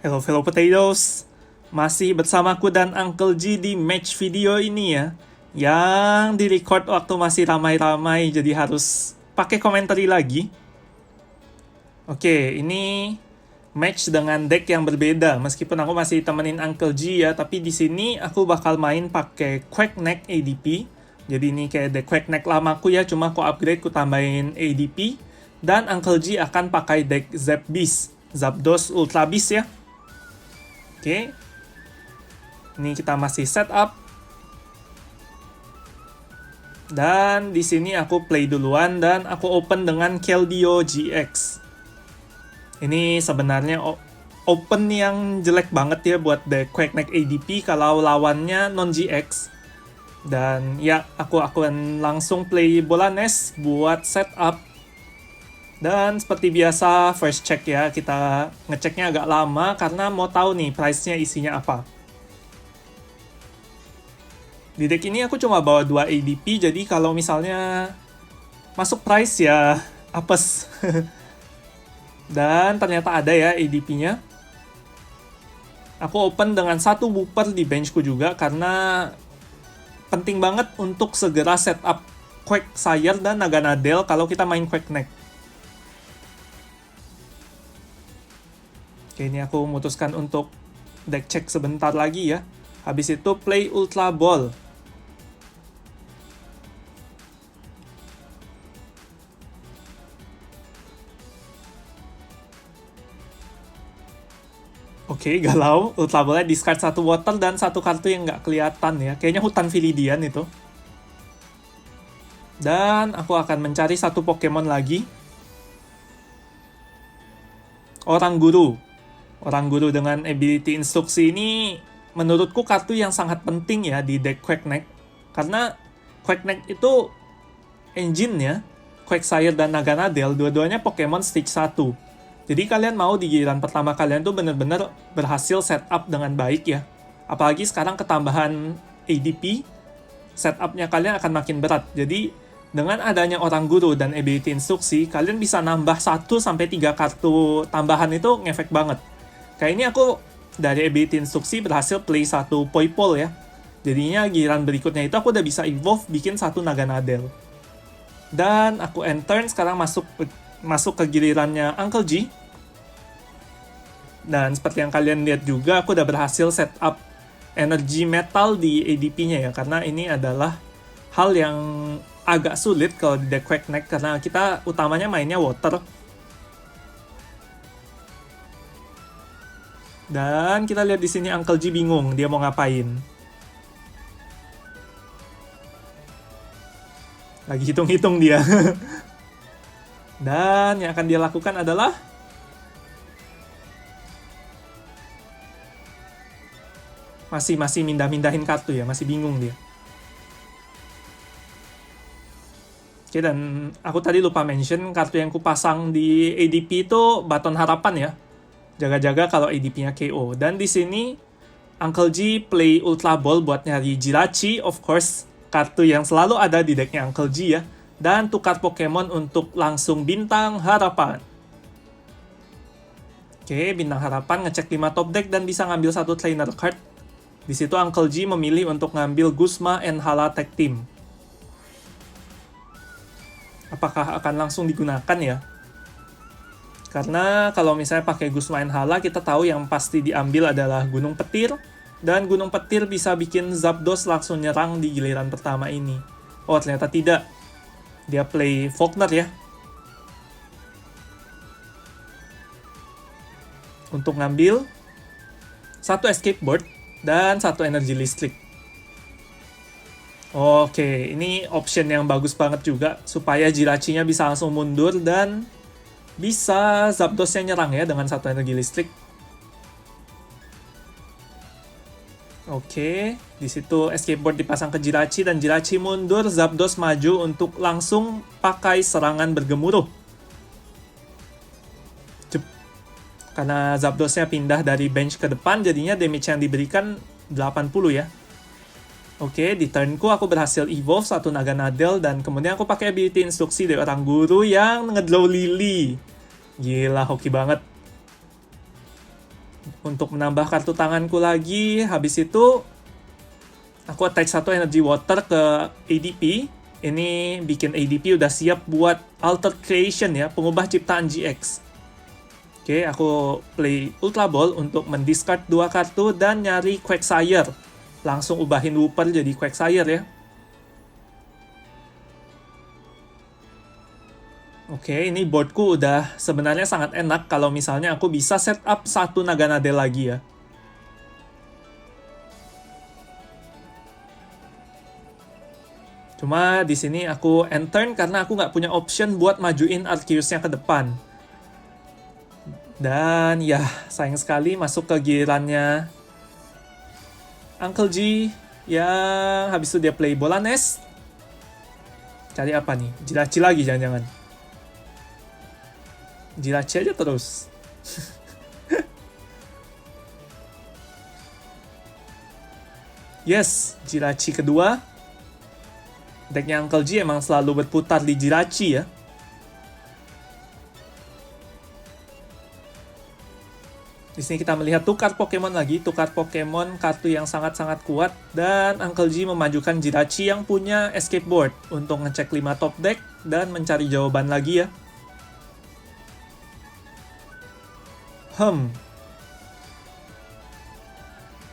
Hello fellow potatoes, masih bersamaku dan Uncle G di match video ini ya, yang direcord waktu masih ramai-ramai jadi harus pakai komentari lagi. Oke, ini match dengan deck yang berbeda, meskipun aku masih temenin Uncle G ya, tapi di sini aku bakal main pakai Quackneck ADP. Jadi ini kayak deck Quackneck lamaku ya, cuma aku upgrade, ku tambahin ADP. Dan Uncle G akan pakai deck Zap Beast, Zapdos Ultra Beast ya. Oke, ini kita masih setup. Dan di sini aku play duluan dan aku open dengan Keldeo GX. Ini sebenarnya open yang jelek banget ya buat the Quackneck ADP kalau lawannya non GX. Dan ya, aku akan langsung play bola nest buat setup. Dan seperti biasa, first check ya, kita ngeceknya agak lama karena mau tahu nih price-nya isinya apa. Di deck ini aku cuma bawa 2 ADP, jadi kalau misalnya masuk price ya apes. Dan ternyata ada ya ADP-nya. Aku open dengan 1 Wooper di benchku juga karena penting banget untuk segera setup Quagsire dan Naganadel kalau kita main Quackneck. Oke, ini aku memutuskan untuk deck check sebentar lagi ya. Habis itu play Ultra Ball. Oke, galau. Ultra Ball-nya discard 1 water dan 1 kartu yang nggak kelihatan ya. Kayaknya Hutan Viridian itu. Dan aku akan mencari 1 Pokemon lagi. Orang Guru. Orang Guru dengan ability instruksi ini menurutku kartu yang sangat penting ya di deck Quackneck. Karena Quackneck itu engine ya. Quagsire dan Naganadel dua-duanya Pokemon stage 1. Jadi kalian mau di giliran pertama kalian tuh bener-bener berhasil setup dengan baik ya. Apalagi sekarang ketambahan ADP, setupnya kalian akan makin berat. Jadi dengan adanya Orang Guru dan ability instruksi, kalian bisa nambah 1-3 kartu tambahan itu ngefek banget. Kayak ini aku dari ability instruksi berhasil play 1 Poipole ya. Jadinya giliran berikutnya itu aku udah bisa evolve bikin 1 Naganadel. Dan aku end turn, sekarang masuk ke gilirannya Uncle G. Dan seperti yang kalian lihat juga, aku udah berhasil setup energi metal di ADP-nya ya. Karena ini adalah hal yang agak sulit kalau di deck Quackneck karena kita utamanya mainnya water. Dan kita lihat di sini Uncle G bingung dia mau ngapain. Lagi hitung-hitung dia. Dan yang akan dia lakukan adalah masih mindah-mindahin kartu ya, masih bingung dia. Oke, dan aku tadi lupa mention kartu yang kupasang di ADP itu Baton Harapan ya. Jaga-jaga kalau ADP-nya KO. Dan di sini Uncle G play Ultra Ball buat nyari Jirachi, of course, kartu yang selalu ada di decknya Uncle G ya. Dan tukar Pokemon untuk langsung Bintang Harapan. Oke, Bintang Harapan ngecek 5 top deck dan bisa ngambil 1 trainer card. Di situ Uncle G memilih untuk ngambil Guzma and Hala Tag Team. Apakah akan langsung digunakan ya? Karena kalau misalnya pakai Guzma and Hala, kita tahu yang pasti diambil adalah Gunung Petir. Dan Gunung Petir bisa bikin Zapdos langsung nyerang di giliran pertama ini. Oh, ternyata tidak. Dia play Faulkner ya. Untuk ngambil 1 Escape Board dan 1 Energy Listrik. Oke, ini option yang bagus banget juga. Supaya Jirachi-nya bisa langsung mundur dan bisa Zapdos-nya nyerang ya dengan 1 energi listrik. Oke, di situ escape board dipasang ke Jirachi dan Jirachi mundur, Zapdos maju untuk langsung pakai serangan bergemuruh. Karena Zapdos-nya pindah dari bench ke depan, jadinya damage yang diberikan 80 ya. Oke, di turnku aku berhasil evolve 1 Naganadel dan kemudian aku pakai ability instruksi dari Orang Guru yang ngedlow Lily. Gila, hoki banget. untuk menambah kartu tanganku lagi. Habis itu aku attach satu energy water ke ADP. Ini bikin ADP udah siap buat Alter Creation ya, pengubah ciptaan GX. Oke, aku play Ultra Ball untuk mendiscard 2 kartu dan nyari Quagsire. Langsung ubahin Wooper jadi Quagsire ya. Oke, ini boardku udah sebenarnya sangat enak kalau misalnya aku bisa setup satu Naganadel lagi ya. Cuma di sini aku end turn karena aku nggak punya option buat majuin Arceus-nya ke depan. Dan ya, sayang sekali masuk ke gilirannya Uncle G yang habis itu dia play bola nest. Cari apa nih? Jirachi lagi jangan-jangan. Jirachi aja terus. Yes, Jirachi kedua. Decknya Uncle G emang selalu berputar di Jirachi ya. Di sini kita melihat tukar Pokemon lagi, tukar Pokemon kartu yang sangat-sangat kuat, dan Uncle G memajukan Jirachi yang punya escape board untuk ngecek 5 top deck dan mencari jawaban lagi ya.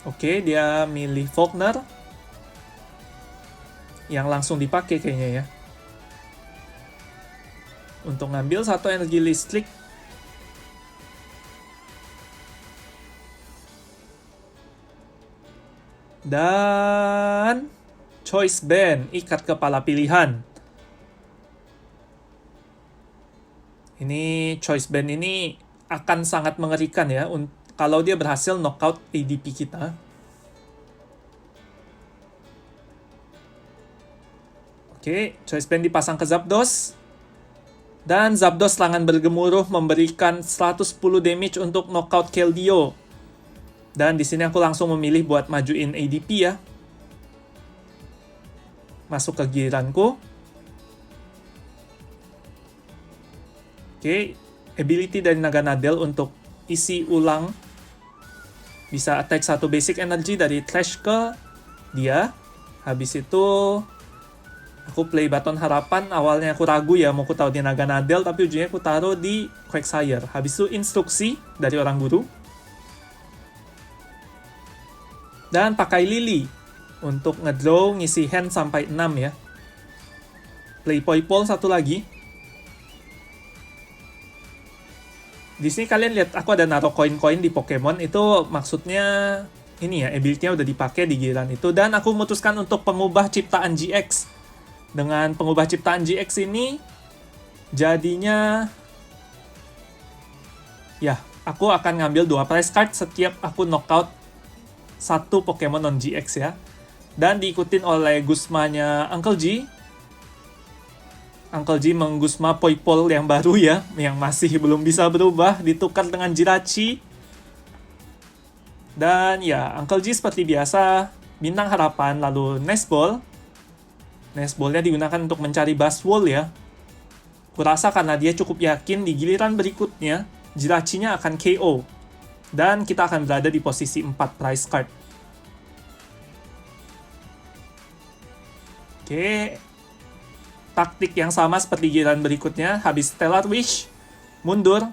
Oke, dia milih Faulkner yang langsung dipakai kayaknya ya. Untuk ngambil satu energi listrik. Dan Choice Band, ikat kepala pilihan. Ini Choice Band ini akan sangat mengerikan ya kalau dia berhasil knockout ADP kita. Oke, Choice Band dipasang ke Zapdos. Dan Zapdos serangan bergemuruh memberikan 110 damage untuk knockout Keldeo. Dan di sini aku langsung memilih buat majuin ADP ya. Masuk ke giliranku. Oke, ability dari Naganadel untuk isi ulang. Bisa attach satu basic energy dari Trash ke dia. Habis itu aku play Baton Harapan. Awalnya aku ragu ya mau ku taruh di Naganadel, tapi ujungnya aku taruh di Quagsire. Habis itu instruksi dari orang guru. Dan pakai Lily untuk ngedraw ngisi hand sampai 6 ya. Play Poipole satu lagi. Di sini kalian lihat aku ada naruh koin-koin di Pokemon, itu maksudnya ini ya, ability-nya udah dipakai di giliran itu. Dan aku memutuskan untuk pengubah ciptaan GX. Dengan pengubah ciptaan GX ini jadinya ya, aku akan ngambil 2 prize card setiap aku knockout satu Pokemon non GX ya. Dan diikutin oleh Guzma-nya Uncle G. Uncle G menggusma Poipole yang baru ya, yang masih belum bisa berubah, ditukar dengan Jirachi. Dan ya, Uncle G seperti biasa, bintang harapan, lalu Nest Ball. Nest Ball-nya digunakan untuk mencari Buzzwole ya. Kurasa karena dia cukup yakin di giliran berikutnya, Jirachi-nya akan KO. Dan kita akan berada di posisi 4 prize card. Oke. Taktik yang sama seperti giliran berikutnya. Habis Stellar Wish, mundur.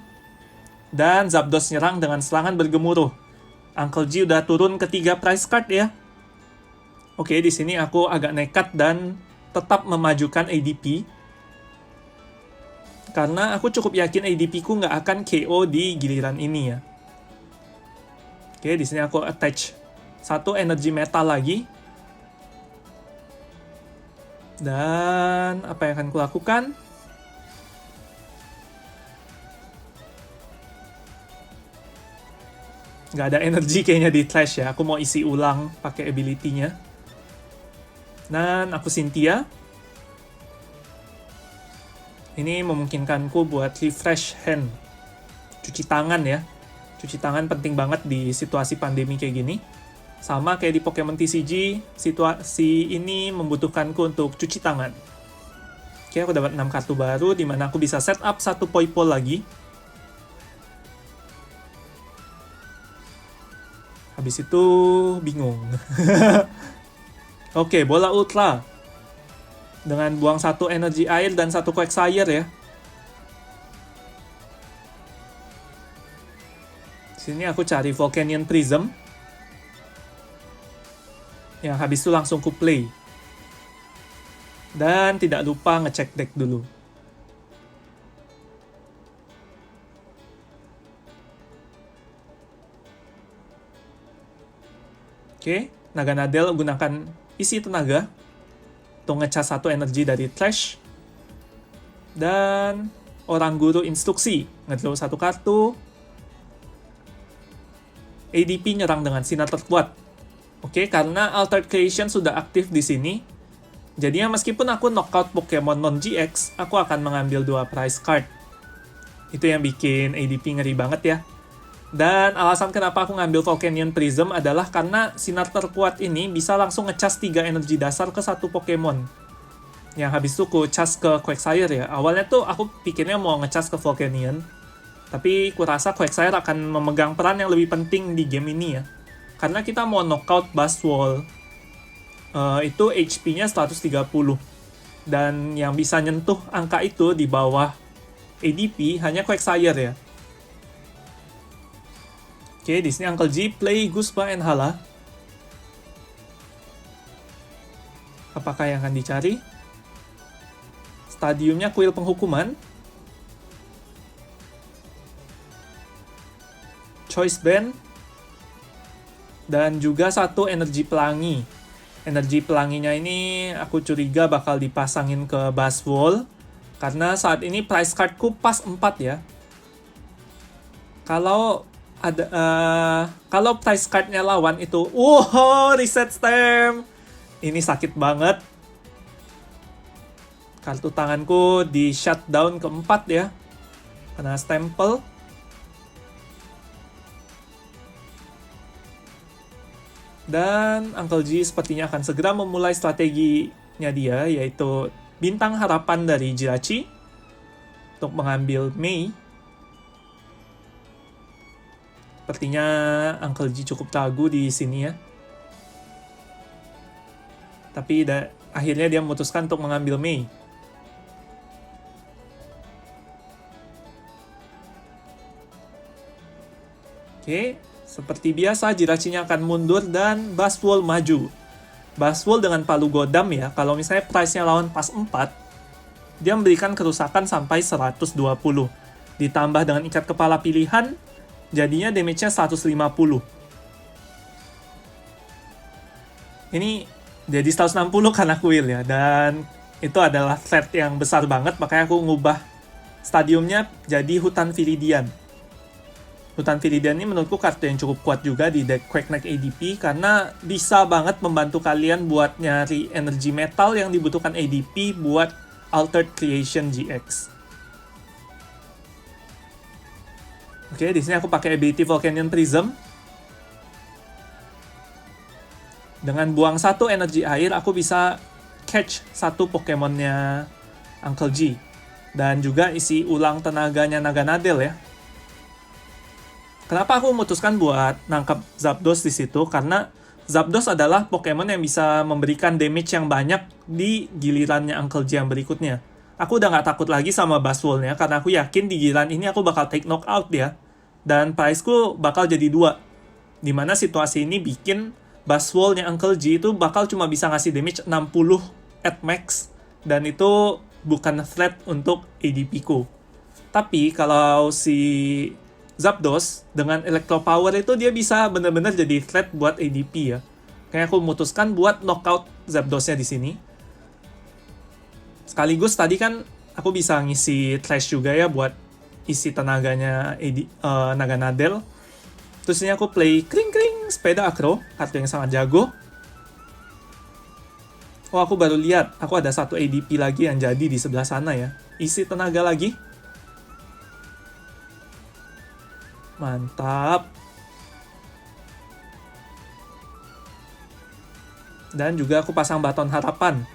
Dan Zapdos nyerang dengan serangan bergemuruh. Uncle G udah turun ke 3 prize card ya. Oke, di sini aku agak nekat dan tetap memajukan ADP. Karena aku cukup yakin ADP ku nggak akan KO di giliran ini ya. Oke, di sini aku attach satu energi metal lagi. Dan apa yang akan kulakukan? Nggak ada energi kayaknya di Trash ya. Aku mau isi ulang pakai ability-nya. Dan aku Cynthia. Ini memungkinkanku buat refresh hand. Cuci tangan ya. Cuci tangan penting banget di situasi pandemi kayak gini. Sama kayak di Pokemon TCG, situasi ini membutuhkanku untuk cuci tangan. Oke, aku dapat 6 kartu baru, di mana aku bisa set up satu Poipole lagi. Habis itu bingung. Oke, bola ultra. Dengan buang satu energi air dan satu Quagsire ya. Sini aku cari Volcanion Prism. Yang habis itu langsung ku play. Dan tidak lupa ngecek deck dulu. Oke, Naganadel gunakan isi tenaga untuk ngecas satu energi dari Trash. Dan orang guru instruksi ngedraw satu kartu. ADP nyerang dengan sinar terkuat. Oke, karena Altered Creation sudah aktif di sini. Jadinya meskipun aku knockout Pokemon non-GX, aku akan mengambil 2 prize card. Itu yang bikin ADP ngeri banget ya. Dan alasan kenapa aku ngambil Volcanion Prism adalah karena sinar terkuat ini bisa langsung ngecas 3 energi dasar ke satu Pokemon. Yang habis itu ku cas ke Quagsire ya. Awalnya tuh aku pikirnya mau ngecas ke Volcanion. Tapi kurasa Quagsire akan memegang peran yang lebih penting di game ini ya. Karena kita mau knockout Buzzwole. Itu HP-nya 130. Dan yang bisa nyentuh angka itu di bawah ADP hanya Quagsire ya. Oke, di sini Uncle G play Guzma and Hala. Apakah yang akan dicari? Stadiumnya kuil penghukuman. Choice Band. Dan juga satu energi pelangi. Energi pelanginya ini aku curiga bakal dipasangin ke Buzzwole. Karena saat ini price cardku pas 4 ya. Kalau price cardnya lawan itu, reset stem. Ini sakit banget. Kartu tanganku di shutdown keempat ya. Karena stempel. Dan Uncle G sepertinya akan segera memulai strateginya dia, yaitu bintang harapan dari Jirachi untuk mengambil Mei. Sepertinya Uncle G cukup ragu di sini ya. Tapi akhirnya dia memutuskan untuk mengambil Mei. Oke, seperti biasa Jirachinya akan mundur dan Buzzwole maju. Buzzwole dengan Palu Godam ya, kalau misalnya price-nya lawan pas 4, dia memberikan kerusakan sampai 120. Ditambah dengan ikat kepala pilihan, jadinya damage-nya 150. Ini jadi 160 karena kuil ya, dan itu adalah threat yang besar banget, makanya aku ngubah stadiumnya jadi Hutan Viridian. Hutan Viridian ini menurutku kartu yang cukup kuat juga di deck Quackneck ADP karena bisa banget membantu kalian buat nyari energi metal yang dibutuhkan ADP buat Altered Creation GX. Oke, di sini aku pakai ability Volcanion Prism. Dengan buang satu energi air, aku bisa catch satu Pokemonnya Uncle G. Dan juga isi ulang tenaganya Naganadel ya. Kenapa aku memutuskan buat nangkap Zapdos di situ? Karena Zapdos adalah Pokemon yang bisa memberikan damage yang banyak di gilirannya Uncle G yang berikutnya. Aku udah nggak takut lagi sama Buzzwole-nya, karena aku yakin di giliran ini aku bakal take knockout ya. Dan price-ku bakal jadi 2. Dimana situasi ini bikin Buzzwole-nya Uncle G itu bakal cuma bisa ngasih damage 60 at max. Dan itu bukan threat untuk ADP-ku. Tapi kalau si Zapdos dengan Electro Power itu dia bisa benar-benar jadi threat buat ADP ya. Kayak aku memutuskan buat knockout Zapdosnya di sini. Sekaligus tadi kan aku bisa ngisi Trash juga ya buat isi tenaganya Naganadel. Terus ini aku play Kring Sepeda Acro, kartu yang sangat jago. Oh, aku baru lihat, aku ada satu ADP lagi yang jadi di sebelah sana ya. Isi tenaga lagi. Mantap. Dan juga aku pasang Baton Harapan.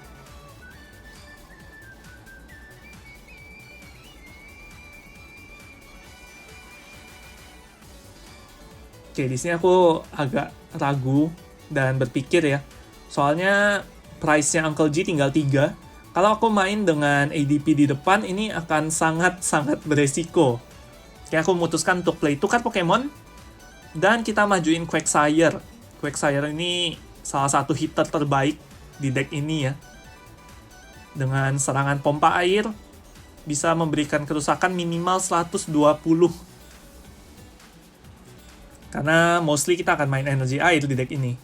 Oke, di sini aku agak ragu dan berpikir ya. Soalnya price-nya Uncle G tinggal 3. Kalau aku main dengan ADP di depan, ini akan sangat-sangat beresiko. Oke, aku memutuskan untuk play tukar Pokemon. Dan kita majuin Quagsire. Quagsire ini salah satu hitter terbaik di deck ini ya. Dengan serangan pompa air, bisa memberikan kerusakan minimal 120. Karena mostly kita akan main energi air di deck ini.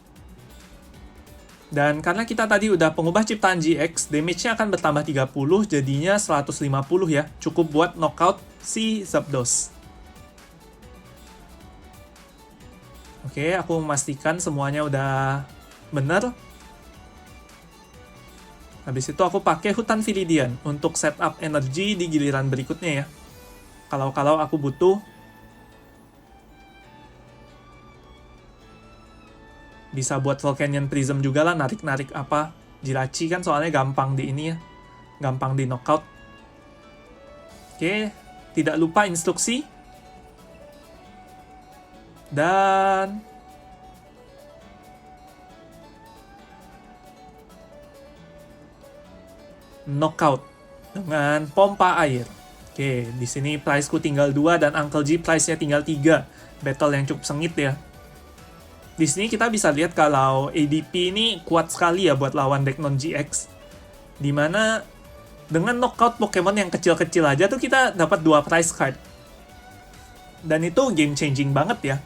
Dan karena kita tadi udah pengubah ciptaan GX, damage-nya akan bertambah 30, jadinya 150 ya. Cukup buat knockout si Zapdos. Oke, aku memastikan semuanya udah bener. Habis itu aku pakai Hutan Viridian untuk setup energi di giliran berikutnya ya. Kalau aku butuh. Bisa buat Volcanion Prism juga lah, narik-narik apa. Jirachi kan soalnya gampang di ini ya. Gampang di knockout. Oke, tidak lupa instruksi. Dan knockout dengan pompa air. Oke, di sini price-ku tinggal 2 dan Uncle G price-nya tinggal 3. Battle yang cukup sengit ya. Di sini kita bisa lihat kalau ADP ini kuat sekali ya buat lawan deck non-GX. Dimana dengan knockout Pokemon yang kecil-kecil aja tuh kita dapat 2 prize card. Dan itu game changing banget ya.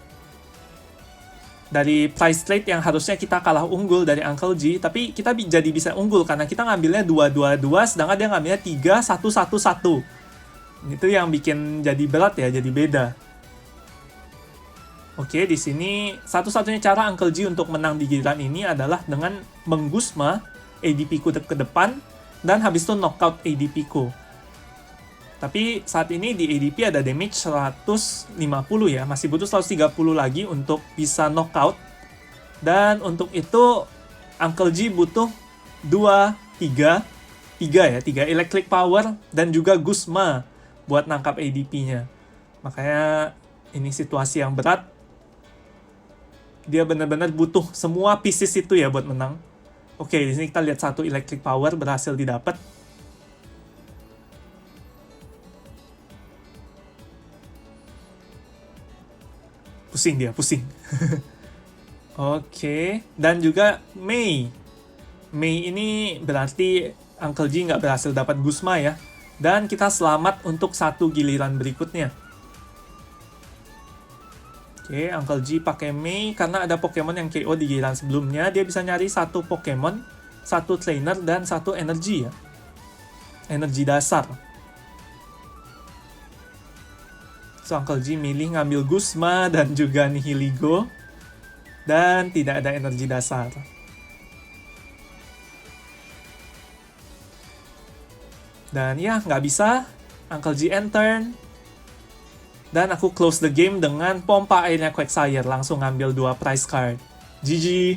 Dari price rate yang harusnya kita kalah unggul dari Uncle G, tapi kita jadi bisa unggul karena kita ngambilnya 2-2-2, sedangkan dia ngambilnya 3-1-1-1. Itu yang bikin jadi berat ya, jadi beda. Oke, di sini satu-satunya cara Uncle G untuk menang di giliran ini adalah dengan menggusma ADP-ku ke depan dan habis itu knockout ADP-ku. Tapi saat ini di ADP ada damage 150 ya, masih butuh 130 lagi untuk bisa knockout. Dan untuk itu Uncle G butuh 3 electric power dan juga gusma buat nangkap ADP-nya. Makanya ini situasi yang berat. Dia benar-benar butuh semua pieces itu ya buat menang. Oke, di sini kita lihat 1 electric power berhasil didapat. Pusing dia, pusing. Oke, dan juga Mei. Mei ini berarti Uncle G nggak berhasil dapat Gusma ya. Dan kita selamat untuk 1 giliran berikutnya. Oke, Uncle G pakai Mei karena ada Pokemon yang KO di giliran sebelumnya. Dia bisa nyari 1 Pokemon, 1 trainer, dan 1 energi ya. Energi dasar. So, Uncle G milih ngambil Gusma dan juga Nihiligo. Dan tidak ada energi dasar. Dan ya, nggak bisa. Uncle G end turn. Dan aku close the game dengan pompa airnya Quagsire. Langsung ngambil 2 prize card. GG.